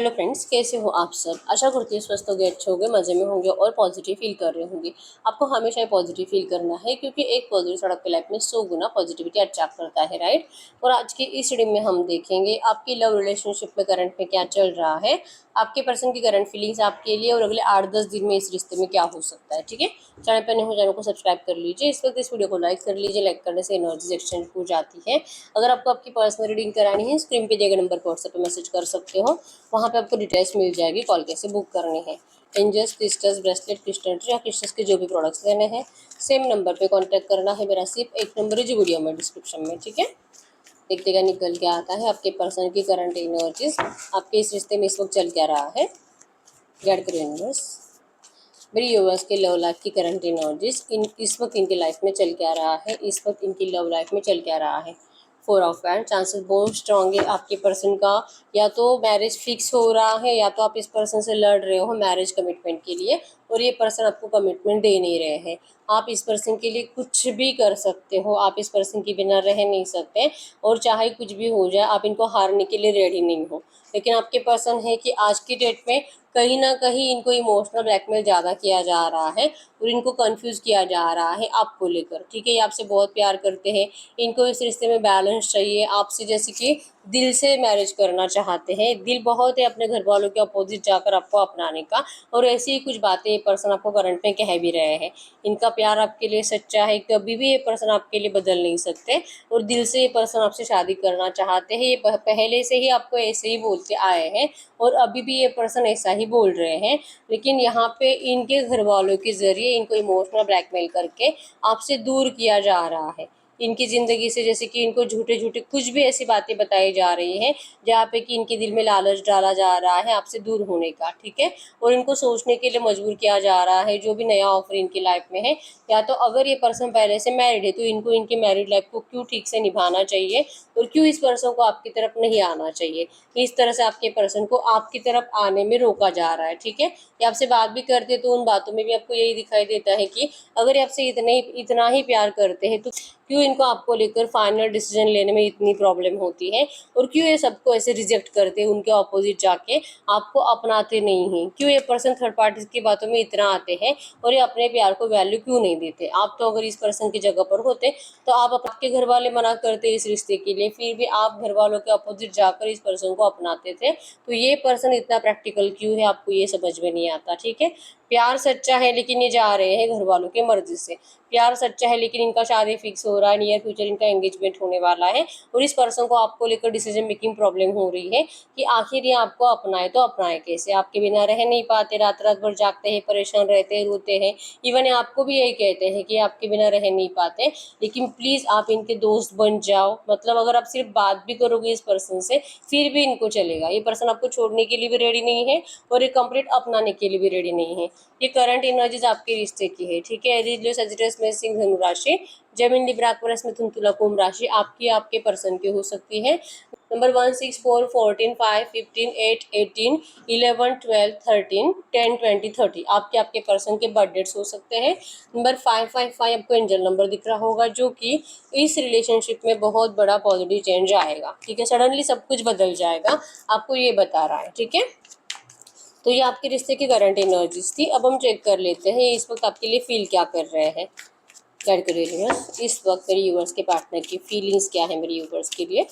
Hello friends, कैसे हो आप सब। आशा करती हूँ स्वस्थ होंगे, अच्छे होंगे, मज़े में होंगे और पॉजिटिव फील कर रहे होंगे। आपको हमेशा ही पॉजिटिव फील करना है क्योंकि एक पॉजिटिव सड़क पे लाइफ में 100 गुना पॉजिटिविटी अट्रैक्ट करता है, राइट। और आज की इस रीडिंग में हम देखेंगे आपकी लव रिलेशनशिप में करंट में क्या चल रहा है, आपके पर्सन की करंट फीलिंग्स आपके लिए और अगले 8-10 दिन में इस रिश्ते में क्या हो सकता है। ठीक है, चैनल पर नए हो चैनल को सब्सक्राइब कर लीजिए। इस वक्त इस वीडियो को लाइक कर लीजिए। लाइक करने से एनर्जी एक्सचेंज हो जाती है। अगर आपको आपकी पर्सनल रीडिंग करानी है, स्क्रीन पे दिए गए नंबर पर व्हाट्सएप पे मैसेज कर सकते हो। वहाँ पे आपको डिटेल्स मिल जाएगी, कॉल कैसे बुक करनी है। एंजल्स, क्रिस्टल्स, ब्रेसलेट, क्रिस्टल या क्रिस्टल्स के जो भी प्रोडक्ट्स लेने हैं सेम नंबर पे कांटेक्ट करना है। मेरा सिर्फ एक नंबर है जो वीडियो में डिस्क्रिप्शन में। ठीक है, देखते निकल के आता है आपके पर्सन की करंट एनर्जीज, आपके इस रिश्ते में इस वक्त चल क्या रहा है। गाइड करो यूनिवर्स, मेरी यूनिवर्स के लव लाइफ की करंट एनर्जीज इस वक्त इनकी लाइफ में चल क्या रहा है, इस वक्त इनकी लव लाइफ में चल क्या रहा है। 4 ऑफ वैंड, चांसेस बहुत स्ट्रांग है आपके पर्सन का या तो मैरिज फिक्स हो रहा है या तो आप इस पर्सन से लड़ रहे हो मैरिज कमिटमेंट के लिए और ये पर्सन आपको कमिटमेंट दे नहीं रहे हैं। आप इस पर्सन के लिए कुछ भी कर सकते हो, आप इस पर्सन के बिना रह नहीं सकते और चाहे कुछ भी हो जाए आप इनको हारने के लिए रेडी नहीं हो। लेकिन आपके पर्सन है कि आज की डेट में कहीं ना कहीं इनको इमोशनल ब्लैकमेल ज़्यादा किया जा रहा है और इनको कंफ्यूज किया जा रहा है आपको लेकर। ठीक है, ये आपसे बहुत प्यार करते हैं, इनको इस रिश्ते में बैलेंस चाहिए आपसे, जैसे कि दिल से मैरिज करना चाहते हैं। दिल बहुत है अपने घर वालों के अपोजिट जाकर आपको अपनाने का, और ऐसी ही कुछ बातें ये पर्सन आपको करंट में कह भी रहे हैं। इनका प्यार आपके लिए सच्चा है, कभी भी ये पर्सन आपके लिए बदल नहीं सकते और दिल से ये पर्सन आपसे शादी करना चाहते हैं। ये पहले से ही आपको ऐसे ही बोलते आए हैं और अभी भी ये पर्सन ऐसा ही बोल रहे हैं। लेकिन यहाँ पे इनके घर वालों के जरिए इनको इमोशनल ब्लैकमेल करके आपसे दूर किया जा रहा है इनकी ज़िंदगी से। जैसे कि इनको झूठे झूठे कुछ भी ऐसी बातें बताई जा रही हैं जहाँ पे कि इनके दिल में लालच डाला जा रहा है आपसे दूर होने का। ठीक है, और इनको सोचने के लिए मजबूर किया जा रहा है जो भी नया ऑफर इनकी लाइफ में है। या तो अगर ये पर्सन पहले से मैरिड है तो इनको इनकी मैरिड लाइफ को क्यों ठीक से निभाना चाहिए और क्यों इस पर्सन को आपकी तरफ नहीं आना चाहिए। इस तरह से आपके पर्सन को आपकी तरफ आने में रोका जा रहा है। ठीक है, ये आपसे बात भी करते तो उन बातों में भी आपको यही दिखाई देता है कि अगर ये आपसे इतना ही प्यार करते हैं तो क्यों इनको आपको लेकर फाइनल डिसीजन लेने में इतनी प्रॉब्लम होती है और क्यों ये सबको ऐसे रिजेक्ट करते हैं, उनके ऑपोजिट जाके आपको अपनाते नहीं हैं। क्यों ये पर्सन थर्ड पार्टी की बातों में इतना आते हैं और ये अपने प्यार को वैल्यू क्यों नहीं देते। आप तो अगर इस पर्सन की जगह पर होते तो आप आपके घर वाले मना करते इस रिश्ते के लिए, फिर भी आप घर वालों के अपोजिट जाकर इस पर्सन को अपनाते थे। तो ये पर्सन इतना प्रैक्टिकल क्यों है आपको ये समझ में नहीं आता। ठीक है, प्यार सच्चा है लेकिन ये जा रहे हैं घर वालों के मर्जी से। प्यार सच्चा है लेकिन इनका शादी फिक्स हो रहा है, नियर फ्यूचर इनका एंगेजमेंट होने वाला है और इस पर्सन को आपको लेकर डिसीजन मेकिंग प्रॉब्लम हो रही है कि आखिर ये आपको अपनाए तो अपनाए कैसे। आपके बिना रह नहीं पाते, रात रात भर जागते हैं, परेशान रहते हैं, रोते हैं। इवन आपको भी यही कहते हैं कि आपके बिना रह नहीं पाते। लेकिन प्लीज़ आप इनके दोस्त बन जाओ। मतलब अगर आप सिर्फ बात भी करोगे इस पर्सन से फिर भी इनको चलेगा। ये पर्सन आपको छोड़ने के लिए भी रेडी नहीं है और ये कंप्लीट अपनाने के लिए भी रेडी नहीं है। ये करंट एनर्जीज आपके रिश्ते की है। ठीक है, एरीज, सजिटस में सिंह, धनु राशि, जमीन, लिब्रा, एक्वेरियस, मिथुन, तुला, कुंभ राशि आपकी आपके पर्सन की हो सकती है। नंबर 1, 6, 4, 14, 5, 15, 8, 18, 11, 12, 13, 10, 20, 30 आपके पर्सन के बर्थ डेट्स हो सकते हैं। नंबर 555 आपको एंजल नंबर दिख रहा होगा जो कि इस रिलेशनशिप में बहुत बड़ा पॉजिटिव चेंज आएगा। ठीक है, सडनली सब कुछ बदल जाएगा, आपको ये बता रहा है। ठीक है, तो ये आपके रिश्ते की करंट एनर्जीज थी। अब हम चेक कर लेते हैं इस वक्त आपके लिए फील क्या कर रहे हैं। गाइड करिए यूनिवर्स, इस वक्त मेरे यूनिवर्स के पार्टनर की फीलिंग्स क्या है मेरे यूनिवर्स के लिए।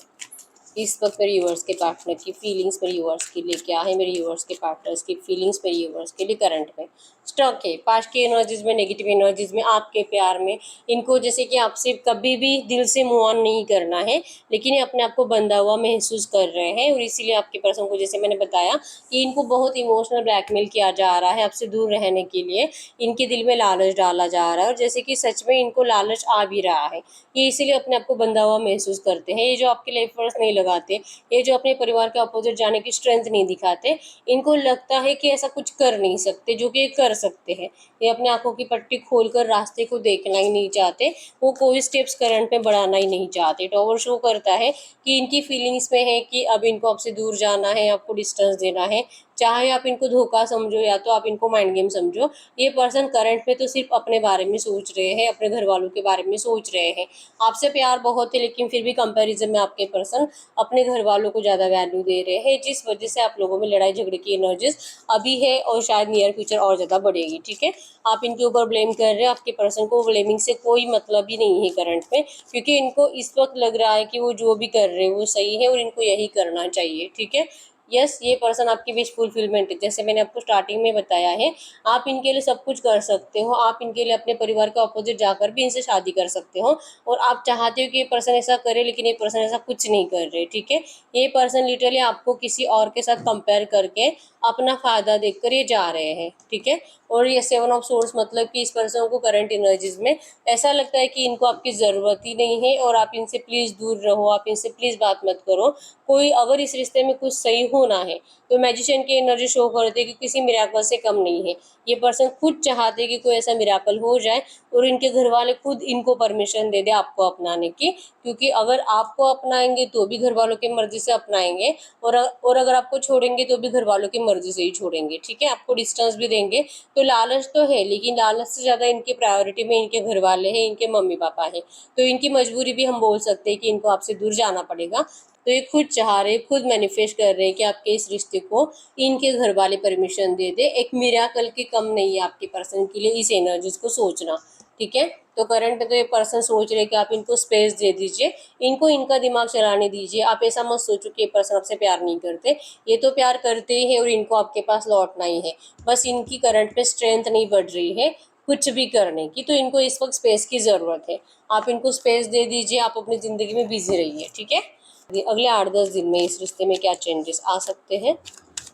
इस वक्त मेरे यूवर्स के पार्टनर की फीलिंग्स मेरे यूवर्स के लिए क्या है, मेरे यूवर्स के पार्टनर्स की फीलिंग्स मेरे यूवर्स के लिए करंट में स्टॉक है। पास्ट की एनर्जीज में, नेगेटिव एनर्जीज में, आपके प्यार में इनको जैसे कि आपसे कभी भी दिल से मूव ऑन नहीं करना है लेकिन ये अपने आप को बंधा हुआ महसूस कर रहे हैं और इसीलिए आपके पर्सन को, जैसे मैंने बताया कि इनको बहुत इमोशनल ब्लैकमेल किया जा रहा है आपसे दूर रहने के लिए। इनके दिल में लालच डाला जा रहा है और जैसे कि सच में इनको लालच आ भी रहा है, ये इसीलिए अपने आप को बंधा हुआ महसूस करते हैं। ये जो आपके लाइफ वर्स नहीं लगाते, ये जो अपने परिवार के अपोजिट जाने की स्ट्रेंथ नहीं दिखाते, इनको लगता है कि ऐसा कुछ कर नहीं सकते जो कि ये कर सकते हैं। ये अपने आंखों की पट्टी खोलकर रास्ते को देखना ही नहीं चाहते, वो कोई स्टेप्स करंट में बढ़ाना ही नहीं चाहते। टॉवर शो करता है कि इनकी फीलिंग्स में है कि अब इनको आपसे दूर जाना है, आपको डिस्टेंस देना है, चाहे आप इनको धोखा समझो या तो आप इनको माइंड गेम समझो, ये पर्सन करंट में तो सिर्फ अपने बारे में सोच रहे हैं, अपने घर वालों के बारे में सोच रहे हैं। आपसे प्यार बहुत है लेकिन फिर भी कंपैरिजन में आपके पर्सन अपने घर वालों को ज़्यादा वैल्यू दे रहे हैं, जिस वजह से आप लोगों में लड़ाई झगड़े की एनर्जीज अभी है और शायद नियर फ्यूचर और ज़्यादा बढ़ेगी। ठीक है, आप इनके ऊपर ब्लेम कर रहे हैं, आपके पर्सन को ब्लेमिंग से कोई मतलब ही नहीं है करंट में, क्योंकि इनको इस वक्त लग रहा है कि वो जो भी कर रहे हैं वो सही है और इनको यही करना चाहिए। ठीक है, यस, ये पर्सन आपकी विश फुलफिलमेंट है। जैसे मैंने आपको स्टार्टिंग में बताया है, आप इनके लिए सब कुछ कर सकते हो, आप इनके लिए अपने परिवार के अपोजिट जाकर भी इनसे शादी कर सकते हो, और आप चाहते हो कि ये पर्सन ऐसा करे, लेकिन ये पर्सन ऐसा कुछ नहीं कर रहे। ठीक है, ये पर्सन लिटरली आपको किसी और के साथ कंपेयर करके अपना फायदा देखकर ये जा रहे हैं। ठीक है, और ये 7 ऑफ सोर्स मतलब कि इस पर्सन को करंट एनर्जीज में ऐसा लगता है कि इनको आपकी ज़रूरत ही नहीं है और आप इनसे प्लीज़ दूर रहो, आप इनसे प्लीज़ बात मत करो। कोई अगर इस रिश्ते में कुछ सही होना है तो मैजिशियन की एनर्जी शो करते हैं कि किसी मिराकल से कम नहीं है। ये पर्सन खुद चाहते हैं कि कोई ऐसा मिराकल हो जाए और इनके घर वाले खुद इनको परमिशन दे दे आपको अपनाने की, क्योंकि अगर आपको अपनाएंगे तो भी घर वालों की मर्जी से अपनाएंगे, और अगर आपको छोड़ेंगे तो भी घर वालों की मर्जी से ही छोड़ेंगे। ठीक है, आपको डिस्टेंस भी देंगे। तो लालच तो है, लेकिन लालच से ज़्यादा इनकी प्रायोरिटी में इनके घर वाले हैं, इनके मम्मी पापा हैं। तो इनकी मजबूरी भी हम बोल सकते हैं कि इनको आपसे दूर जाना पड़ेगा। तो ये खुद चाह रहे, खुद मैनिफेस्ट कर रहे हैं कि आपके इस रिश्ते को इनके घर वाले परमिशन दे दे। एक मिराकल के कम नहीं है आपके पर्सन के लिए इस एनर्जीज को सोचना। ठीक है, तो करंट में तो ये पर्सन सोच रहे कि आप इनको स्पेस दे दीजिए, इनको इनका दिमाग चलाने दीजिए। आप ऐसा मत सोचो कि ये पर्सन आपसे प्यार नहीं करते, ये तो प्यार करते ही है और इनको आपके पास लौटना ही है। बस इनकी करंट में स्ट्रेंथ नहीं बढ़ रही है कुछ भी करने की, तो इनको इस वक्त स्पेस की ज़रूरत है। आप इनको स्पेस दे दीजिए, आप अपनी ज़िंदगी में बिजी रहिए। ठीक है, अगले 8-10 दिन में इस रिश्ते में क्या चेंजेस आ सकते हैं,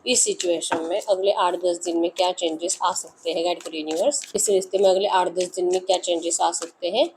इस सिचुएशन में अगले 8-10 दिन में क्या चेंजेस आ सकते हैं, गाइड करिए यूनिवर्स। इस रिश्ते में अगले 8-10 दिन में क्या चेंजेस आ सकते हैं।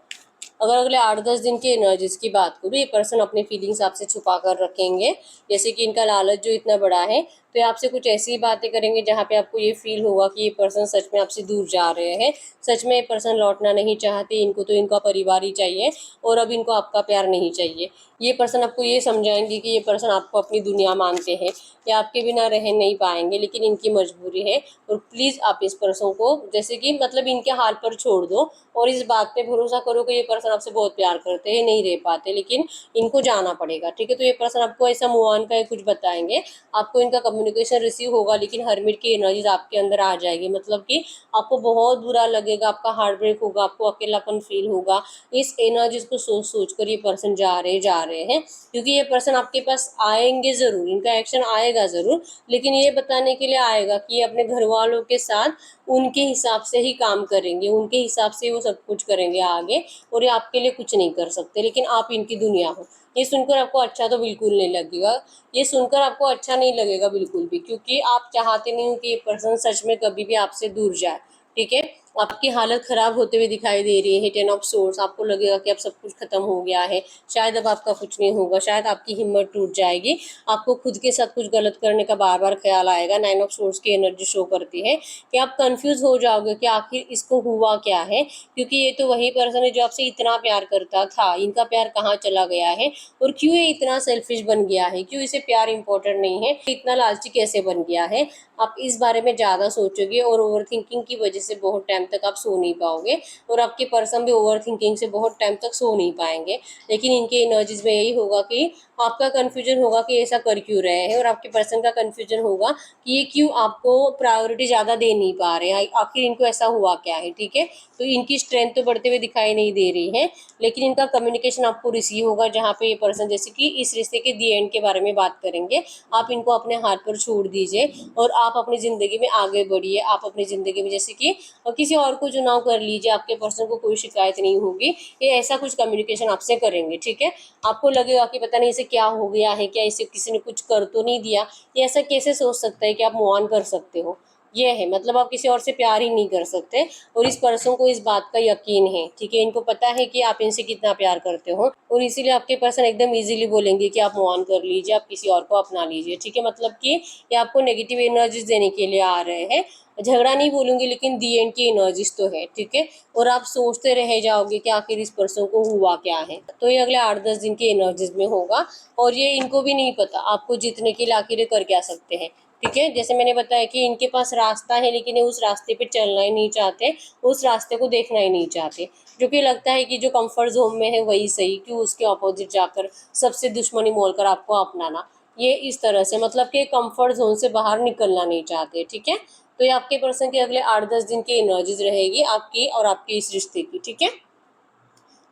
अगर अगले 8-10 दिन की एनर्जीज की बात करूँ, ये पर्सन अपनी फीलिंग्स आपसे छुपा कर रखेंगे। जैसे कि इनका लालच जो इतना बड़ा है, तो ये आपसे कुछ ऐसी बातें करेंगे जहाँ पे आपको ये फील होगा कि ये पर्सन सच में आपसे दूर जा रहे हैं, सच में ये पर्सन लौटना नहीं चाहते, इनको तो इनका परिवार ही चाहिए और अब इनको आपका प्यार नहीं चाहिए। ये पर्सन आपको ये समझाएंगे कि ये पर्सन आपको अपनी दुनिया मानते हैं, या आपके बिना रह नहीं पाएंगे, लेकिन इनकी मजबूरी है। और प्लीज़ आप इस पर्सन को जैसे कि मतलब इनके हाल पर छोड़ दो और इस बात पे भरोसा करो कि ये पर्सन आपसे बहुत प्यार करते हैं, नहीं रह पाते, लेकिन इनको जाना पड़ेगा। ठीक है, तो ये पर्सन आपको ऐसा मूव ऑन का कुछ बताएंगे, आपको इनका कम्युनिकेशन रिसीव होगा, लेकिन हरमिट की एनर्जीज आपके अंदर आ जाएगी। मतलब कि आपको बहुत बुरा लगेगा, आपका हार्ट ब्रेक होगा, आपको अकेलापन फील होगा। इस एनर्जीज को सोच सोच कर ये पर्सन जा रहे हैं, क्योंकि ये पर्सन आपके पास आएंगे ज़रूर, इनका एक्शन आएगा ज़रूर, लेकिन ये बताने के लिए आएगा कि ये अपने घर वालों के साथ उनके हिसाब से ही काम करेंगे, उनके हिसाब से वो सब कुछ करेंगे आगे, और ये आपके लिए कुछ नहीं कर सकते, लेकिन आप इनकी दुनिया हो। ये सुनकर आपको अच्छा तो बिल्कुल नहीं लगेगा, ये सुनकर आपको अच्छा नहीं लगेगा बिल्कुल भी, क्योंकि आप चाहते नहीं हो कि ये पर्सन सच में कभी भी आपसे दूर जाए। ठीक है, आपकी हालत खराब होते हुए दिखाई दे रही है। 10 ऑफ सोर्स, आपको लगेगा कि अब सब कुछ खत्म हो गया है, शायद अब आपका कुछ नहीं होगा, शायद आपकी हिम्मत टूट जाएगी, आपको खुद के साथ कुछ गलत करने का बार बार ख्याल आएगा। 9 ऑफ सोर्स की एनर्जी शो करती है कि आप कंफ्यूज हो जाओगे कि आखिर इसको हुआ क्या है, क्योंकि ये तो वही पर्सन है जो आपसे इतना प्यार करता था, इनका प्यार कहाँ चला गया है, और क्यों ये इतना सेल्फिश बन गया है, क्यों इसे प्यार इंपॉर्टेंट नहीं है, इतना लालची कैसे बन गया है। आप इस बारे में ज़्यादा सोचोगे और ओवर थिंकिंग की वजह से बहुत टाइम तक आप सो नहीं पाओगे, और आपके पर्सन भी ओवर थिंकिंग से बहुत टाइम तक सो नहीं पाएंगे। लेकिन इनके एनर्जीज में यही होगा कि आपका कन्फ्यूजन होगा कि ऐसा कर क्यों रहे हैं, और आपके पर्सन का कन्फ्यूजन होगा कि ये क्यों आपको प्रायोरिटी ज़्यादा दे नहीं पा रहे हैं, आखिर इनको ऐसा हुआ क्या है। ठीक है, तो इनकी स्ट्रेंथ तो बढ़ते हुए दिखाई नहीं दे रही है, लेकिन इनका कम्युनिकेशन आपको रिसीव होगा, जहाँ पे ये पर्सन जैसे कि इस रिश्ते के दी एंड के बारे में बात करेंगे। आप इनको अपने हाथ पर छोड़ दीजिए और आप अपनी ज़िंदगी में आगे बढ़िए। आप अपनी ज़िंदगी में जैसे कि किसी और को चुनाव कर लीजिए, आपके पर्सन को कोई शिकायत नहीं होगी, ये ऐसा कुछ कम्युनिकेशन आपसे करेंगे। ठीक है, आपको लगेगा कि पता नहीं इसे क्या हो गया है, क्या इसे किसी ने कुछ कर तो नहीं दिया, ये ऐसा कैसे सोच सकता है कि आप मूव ऑन कर सकते हो। ये है मतलब आप किसी और से प्यार ही नहीं कर सकते, और इस पर्सन को इस बात का यकीन है। ठीक है, इनको पता है कि आप इनसे कितना प्यार करते हो, और इसीलिए आपके पर्सन एकदम इजीली बोलेंगे कि आप मूव ऑन कर लीजिए, आप किसी और को अपना लीजिए। ठीक है, मतलब कि ये आपको नेगेटिव एनर्जीज देने के लिए आ रहे हैं। झगड़ा नहीं बोलूंगी, लेकिन दी एंड की एनर्जीज तो है। ठीक है, और आप सोचते रह जाओगे कि आखिर इस पर्सन को हुआ क्या है। तो ये अगले 8-10 दिन की एनर्जीज में होगा, और ये इनको भी नहीं पता आपको जीतने के लिए आखिर ये कर क्या सकते हैं। ठीक है। जैसे मैंने बताया कि इनके पास रास्ता है लेकिन ये उस रास्ते पे चलना ही नहीं चाहते, उस रास्ते को देखना ही नहीं चाहते, जो कि लगता है कि जो कंफर्ट जोन में है वही सही, क्यों उसके अपोजिट जाकर सबसे दुश्मनी मोल कर आपको अपनाना। ये इस तरह से मतलब कि कंफर्ट जोन से बाहर निकलना नहीं चाहते। ठीक है। तो ये आपके पर्सन के अगले 8-10 दिन की एनर्जीज रहेगी आपकी और आपके इस रिश्ते की। ठीक है।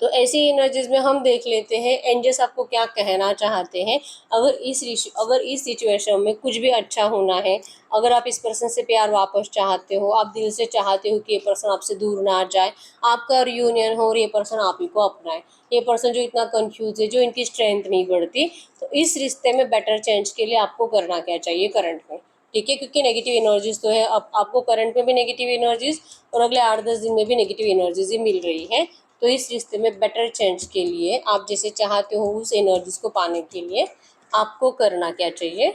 तो ऐसी एनर्जीज में हम देख लेते हैं एंजल्स आपको क्या कहना चाहते हैं। अगर इस सिचुएशन में कुछ भी अच्छा होना है, अगर आप इस पर्सन से प्यार वापस चाहते हो, आप दिल से चाहते हो कि ये पर्सन आपसे दूर ना जाए, आपका रियूनियन हो और ये पर्सन आप ही को अपनाए, ये पर्सन जो इतना कंफ्यूज है, जो इनकी स्ट्रेंथ नहीं बढ़ती, तो इस रिश्ते में बेटर चेंज के लिए आपको करना क्या चाहिए करंट में। ठीक है। क्योंकि नेगेटिव एनर्जीज तो है, अब आपको करंट में भी नेगेटिव एनर्जीज और अगले 8-10 दिन में भी नेगेटिव एनर्जीज ही मिल रही है। तो इस रिश्ते में बेटर चेंज के लिए आप जैसे चाहते हो उस एनर्जीज को पाने के लिए आपको करना क्या चाहिए।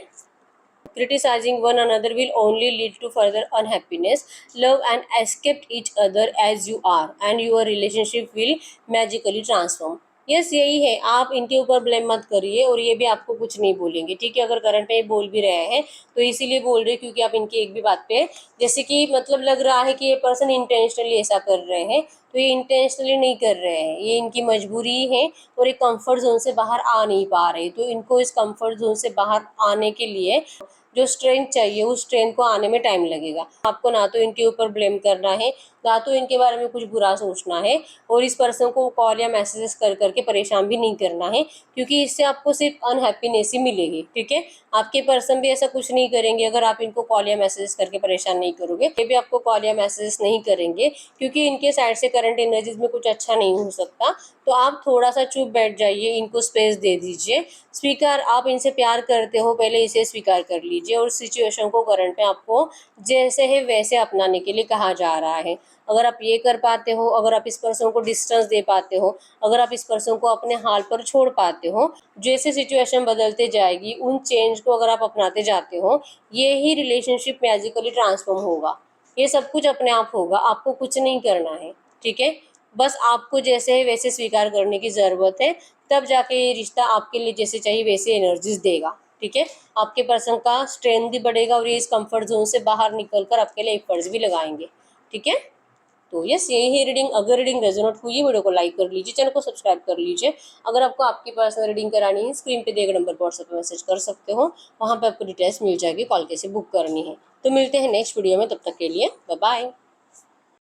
Criticizing one another will only lead to further unhappiness. Love and accept each other as you are, and your relationship will magically transform. Yes यही है, आप इनके ऊपर ब्लेम मत करिए और ये भी आपको कुछ नहीं बोलेंगे। ठीक है। अगर करंट में बोल भी रहे हैं तो इसीलिए बोल रहे हैं क्योंकि आप इनकी एक भी बात पे जैसे कि मतलब लग रहा है कि ये पर्सन इंटेंशनली ऐसा कर रहे हैं, तो ये इंटेंशनली नहीं कर रहे हैं, ये इनकी मजबूरी है और एक कंफर्ट जोन से बाहर आ नहीं पा रहे। तो इनको इस कंफर्ट जोन से बाहर आने के लिए जो स्ट्रेंथ चाहिए उस स्ट्रेंथ को आने में टाइम लगेगा। आपको ना तो इनके ऊपर ब्लेम करना है, ना तो इनके बारे में कुछ बुरा सोचना है, और इस पर्सन को कॉल या मैसेजेस कर करके परेशान भी नहीं करना है, क्योंकि इससे आपको सिर्फ अनहैप्पीनेस ही मिलेगी। ठीक है। आपके पर्सन भी ऐसा कुछ नहीं करेंगे अगर आप इनको कॉल या मैसेजेस करके परेशान नहीं करोगे, ये भी आपको कॉल या मैसेजेस नहीं करेंगे, क्योंकि इनके साइड से करंट एनर्जीज में कुछ अच्छा नहीं हो सकता। तो आप थोड़ा सा चुप बैठ जाइए, इनको स्पेस दे दीजिए। स्वीकार, आप इनसे प्यार करते हो, पहले इसे स्वीकार कर लीजिए और सिचुएशन को करंट में आपको जैसे है वैसे अपनाने के लिए कहा जा रहा है। अगर आप ये कर पाते हो, अगर आप इस पर्सन को डिस्टेंस दे पाते हो, अगर आप इस पर्सन को अपने हाल पर छोड़ पाते हो, जैसे सिचुएशन बदलते जाएगी उन चेंज को अगर आप अपनाते जाते हो, ये ही रिलेशनशिप मैजिकली ट्रांसफॉर्म होगा। ये सब कुछ अपने आप होगा, आपको कुछ नहीं करना है। ठीक है। बस आपको जैसे है वैसे स्वीकार करने की ज़रूरत है, तब जाके ये रिश्ता आपके लिए जैसे चाहिए वैसे एनर्जीज देगा। ठीक है। आपके पर्सन का स्ट्रेंथ भी बढ़ेगा और ये इस कंफर्ट जोन से बाहर निकलकर आपके लिए एफर्ट्स भी लगाएंगे। ठीक है। तो यस यही रीडिंग, अगर रीडिंग रेजोनेट हुई वीडियो को लाइक कर लीजिए, चैनल को सब्सक्राइब कर लीजिए। अगर आपको आपकी पर्सनल रीडिंग करानी है स्क्रीन पे दिए गए नंबर पर व्हाट्सएप पे मैसेज कर सकते हो, वहाँ पे आपको डिटेल्स मिल जाएगी, कॉल कैसे बुक करनी है। तो मिलते हैं नेक्स्ट वीडियो में, तब तक के लिए बाय बाय।